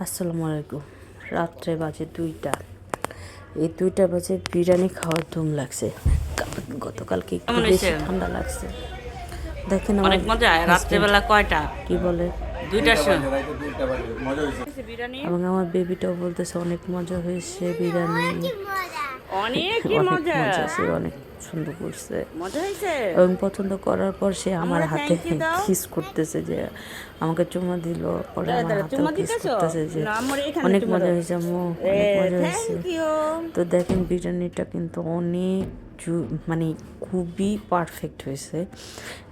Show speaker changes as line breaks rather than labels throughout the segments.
আসসালামু আলাইকুম। রাত্রে বাজে 2টা। এই 2টা বাজে বিরিয়ানি খাওয়ার ধুম লাগছে। গতকালকে একটু
কেমন হয়েছে?
বেশি ঠান্ডা লাগছে। দেখেন আমার
অনেক মজা।
হাজবেন্ড
রাত্রেবেলা কয়টা?
কি বলে,
2টার সময়
মজা হয়েছে।
বিরিয়ানি
এবং আমার বেবিটাও বলতেছে অনেক মজা হয়েছে বিরিয়ানি,
অনেকই
অনেক
মজা।
মজা, সে অনেক পছন্দ করছে।
মজা হয়েছে।
এবং পছন্দ করার পর সে আমার
আমরা
হাতে
থ্যাংক ইউ দাও।
কিস করতেছে, যে আমাকে চুমা দিল, পরে
দাঁড়া
আমার
দাঁড়া,
হাতেও
চুমা
কিস
দিতেছো?
করতেছে যে
না, আমার এখানে
অনেক
চুমা
মজা
দাও।
হয়েছে আম্মু, অনেক মজা হয়েছে।
Thank you.
তো দেখেন বিরিয়ানিটা কিন্তু অনেক মানে খুবই পারফেক্ট হয়েছে,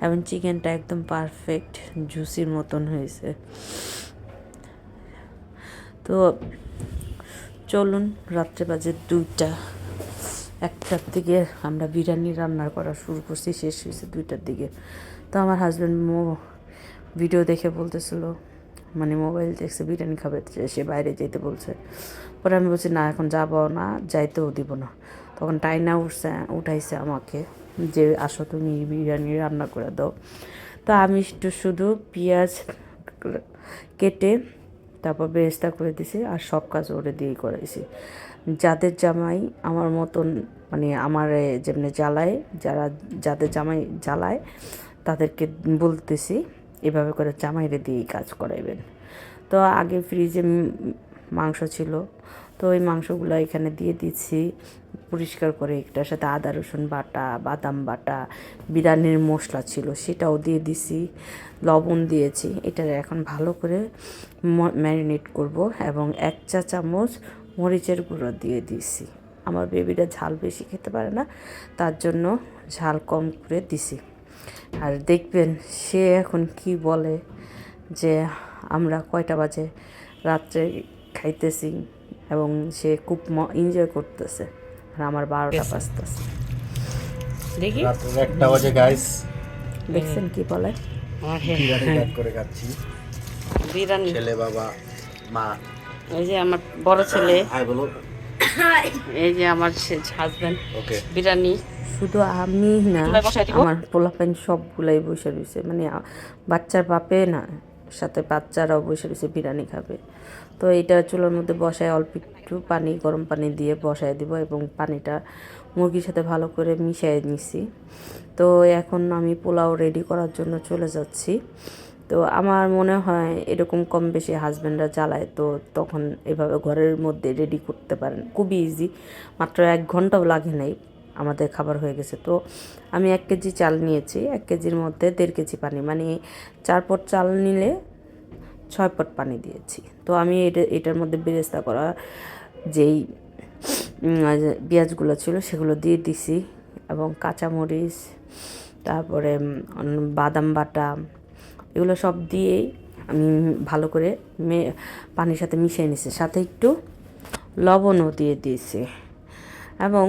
এবং চিকেনটা একদম পারফেক্ট জুসির মতন হয়েছে। তো চলুন, রাত্রে বাজে 2টা, 1টার দিকে আমরা বিরিয়ানি রান্না করা শুরু করছি, শেষ হয়েছে 2টার দিকে। তো আমার হাজব্যান্ড ভিডিও দেখে বলতেছিল, মানে মোবাইল দেখছে বিরিয়ানি খাবে, সে বাইরে যেতে বলছে। পরে আমি বলছি না, এখন যাবো না, যাইতেও দিব না। তখন টাইনা উঠাইছে আমাকে, যে আসো তুমি বিরিয়ানি রান্না করে দাও। তো আমি একটু শুধু পেঁয়াজ কেটে তারপর বেরেস্তা করে দিছি, আর সব কাজ ওরে দিয়েই করাইছি। যাদের জামাই আমার মতন, মানে আমার যেমনি জ্বালায়, যাদের জামাই জ্বালায় তাদেরকে বলতেছি এভাবে করে জামাইরে দিয়েই কাজ করাইবেন। তো আগে ফ্রিজে মাংস ছিল, তো ওই মাংসগুলো এখানে দিয়ে দিচ্ছি পরিষ্কার করে। একটার সাথে আদা রসুন বাটা, বাদাম বাটা, বিরিয়ানির মশলা ছিল সেটাও দিয়ে দিছি, লবণ দিয়েছি। এটা এখন ভালো করে ম্যারিনেট করব, এবং 1 চা চামচ মরিচের গুঁড়ো দিয়ে দিছি। আমার বেবিটা ঝাল বেশি খেতে পারে না, তার জন্য ঝাল কম করে দিছি। আর দেখবেন সে এখন কি বলে, যে আমরা কয়টা বাজে রাত্রে খাইতেছি, এবং সে খুব এনজয় করতেছে। আর আমার 12টা বাজতেছে।
দেখি
রাত 1টা বাজে গাইস,
দেখছেন কি বলে,
বিরিয়ানি কাট করে খাচ্ছি।
বিরিয়ানি।
ছেলে, বাবা, মা।
এই যে আমার বড় ছেলে,
হাই বলো।
এই যে আমার হাজবেন্ড।
ওকে।
বিরিয়ানি
শুধু আমি না,
চুলায় বসাই দিব।
আমার পোলাপাইন সবগুলাই বসে রয়েছে, মানে বাচ্চার বাপে না, সাথে বাচ্চারাও বসে রয়েছে বিরিয়ানি খাবে। তো এটা চুলার মধ্যে বসায় অল্প একটু পানি, গরম পানি দিয়ে বসায় দিব, এবং পানিটা মুরগির সাথে ভালো করে মিশিয়ে নিছি। তো এখন আমি পোলাও রেডি করার জন্য চলে যাচ্ছি। তো আমার মনে হয় এরকম কম বেশি হাজব্যান্ডরা জ্বালায়, তো তখন এভাবে ঘরের মধ্যে রেডি করতে পারেন, খুবই ইজি, মাত্র 1 ঘন্টাও লাগে নাই, আমাদের খাবার হয়ে গেছে। তো আমি 1 কেজি চাল নিয়েছি, 1 কেজির মধ্যে 1.5 কেজি পানি, মানে 4 পট চাল নিলে 6 পট পানি দিয়েছি। তো আমি এটার মধ্যে বেরেস্তা করা যেই পেঁয়াজগুলো ছিল সেগুলো দিয়ে দিছি, এবং কাঁচামরিচ, তারপরে বাদাম বাটা, এগুলো সব দিয়েই আমি ভালো করে পানির সাথে মিশিয়ে নিছি, সাথে একটু লবণও দিয়ে দিয়েছি। এবং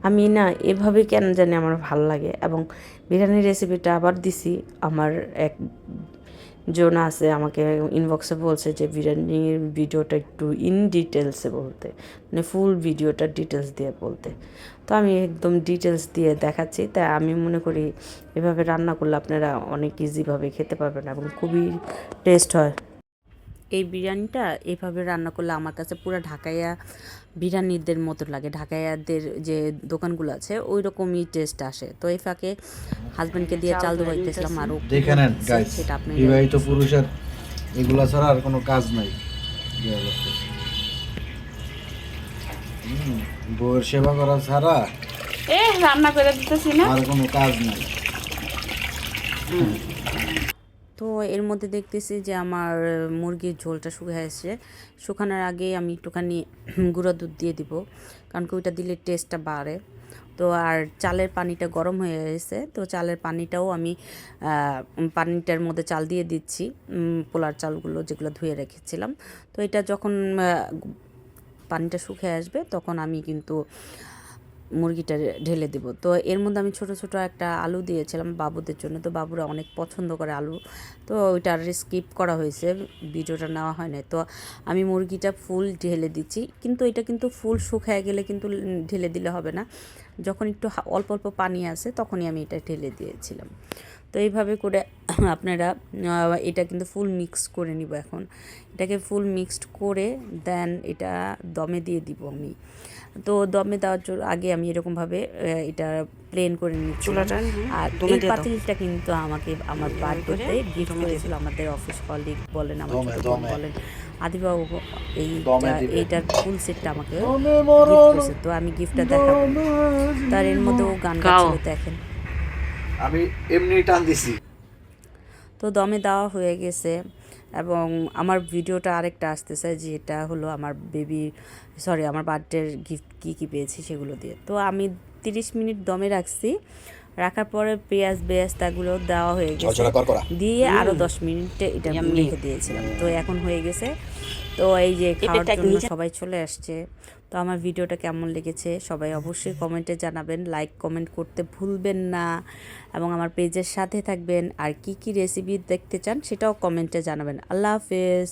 আমি না এভাবে কেন জানি আমার ভালো লাগে। এবং বিরিয়ানির রেসিপিটা আবার দিছি, আমার এক জন আছে আমাকে ইনবক্সে বলছে যে বিরিয়ানির ভিডিওটা একটু ইন ডিটেলসে বলতে, মানে ফুল ভিডিওটা ডিটেলস দিয়ে বলতে। তো আমি একদম ডিটেলস দিয়ে দেখাচ্ছি। তাই আমি মনে করি এভাবে রান্না করলে আপনারা অনেক ইজিভাবে খেতে পারবেন, এবং খুবই টেস্ট হয়। এই বিরিয়ানিটা এভাবে রান্না করলে আমার কাছে পুরো ঢাকাইয়া বিরিয়ানিদের মতো লাগে, ঢাকাইয়াদের যে দোকানগুলো আছে ওই রকমই টেস্ট আসে। তো এই ফাঁকে হাজব্যান্ডকে দিয়ে চাল ধোয়াইতেছিলাম, আরও
দেখে নেন গাইস,
সেটা আপনি
বিবাহিত পুরুষের এগুলা ছাড়া আর কোনো কাজ নাই। বউয়ের সেবা করা ছাড়া
রান্না করে দিতেছি না।
আর কোনো কাজ নাই।
তো এর মধ্যে দেখতেছি যে আমার মুরগির ঝোলটা শুকিয়ে আসছে। শুকানোর আগে আমি একটুখানি গুঁড়ো দুধ দিয়ে দিব, কারণ কি ওইটা দিলে টেস্টটা বাড়ে। তো আর চালের পানিটা গরম হয়ে গেছে, তো চালের পানিটাও আমি পানিটার মধ্যে চাল দিয়ে দিচ্ছি, পোলার চালগুলো যেগুলো ধুয়ে রেখেছিলাম। তো এটা যখন পানিটা শুকিয়ে আসবে তখন আমি কিন্তু মুরগিটা ঢেলে দেবো। তো এর মধ্যে আমি ছোট ছোট একটা আলু দিয়েছিলাম বাবুদের জন্য, তো বাবুরা অনেক পছন্দ করে আলু, তো ওইটা আর স্কিপ করা হয়েছে, ভিডিওটা নেওয়া হয় না। তো আমি মুরগিটা ফুল ঢেলে দিচ্ছি, কিন্তু এটা কিন্তু ফুল শুকায় গেলে কিন্তু ঢেলে দিলে হবে না, যখন একটু অল্প অল্প পানি আছে তখনই আমি এটা ঢেলে দিয়েছিলাম। তো এইভাবে করে আপনারা এটা কিন্তু ফুল মিক্স করে নিব এখন। এটাকে ফুল মিক্সড করে দেন এটা দমে দিয়ে দিব আমি। তো দমে দেওয়ার জন্য আগে আমি এরকমভাবে এটা প্লেন করে নিচ্ছি।
চুলাটা
আর
দমে
এই
দিয়ে দাও।
পাতিলটা কিন্তু আমাকে আমার বার্থডেতে গিফট করেছিল আমাদের অফিস কলিগ বলেন, আমার
দমে,
ছোট বোন
দমে।
বলেন, আদিবাবু
দমে দিবে।
এইটার ফুল সেটটা আমাকে
দমে
গিফট
মরণ,
করেছে। তো আমি গিফটটা দেখাবো, তার এর মধ্যেও গান
গাও।
গাচ্ছিল দেখেন।
আমি এমনি টান দিছি।
তো দমে দেওয়া হয়ে গেছে এবং আমার ভিডিওটা আরেকটা আসতেছে, যেটা হলো আমার আমার বার্থডের গিফট কী কী পেয়েছি সেগুলো দিয়ে। তো আমি 30 মিনিট দমে রাখছি, রাখার পরে পেঁয়াজ বেরেস্তাগুলো দেওয়া হয়ে গেছে, দিয়ে আরও 10 মিনিটে এটা
Yummy.
রেখে দিয়েছিলাম। তো এখন হয়ে গেছে। তো এই যে খাওয়ার জন্য সবাই চলে আসছে। তো আমার ভিডিওটা কেমন লেগেছে সবাই অবশ্যই কমেন্টে জানাবেন, লাইক কমেন্ট করতে ভুলবেন না এবং আমার পেজের সাথে থাকবেন। আর কি কি রেসিপি দেখতে চান সেটাও কমেন্টে জানাবেন। আল্লাহ হাফেজ।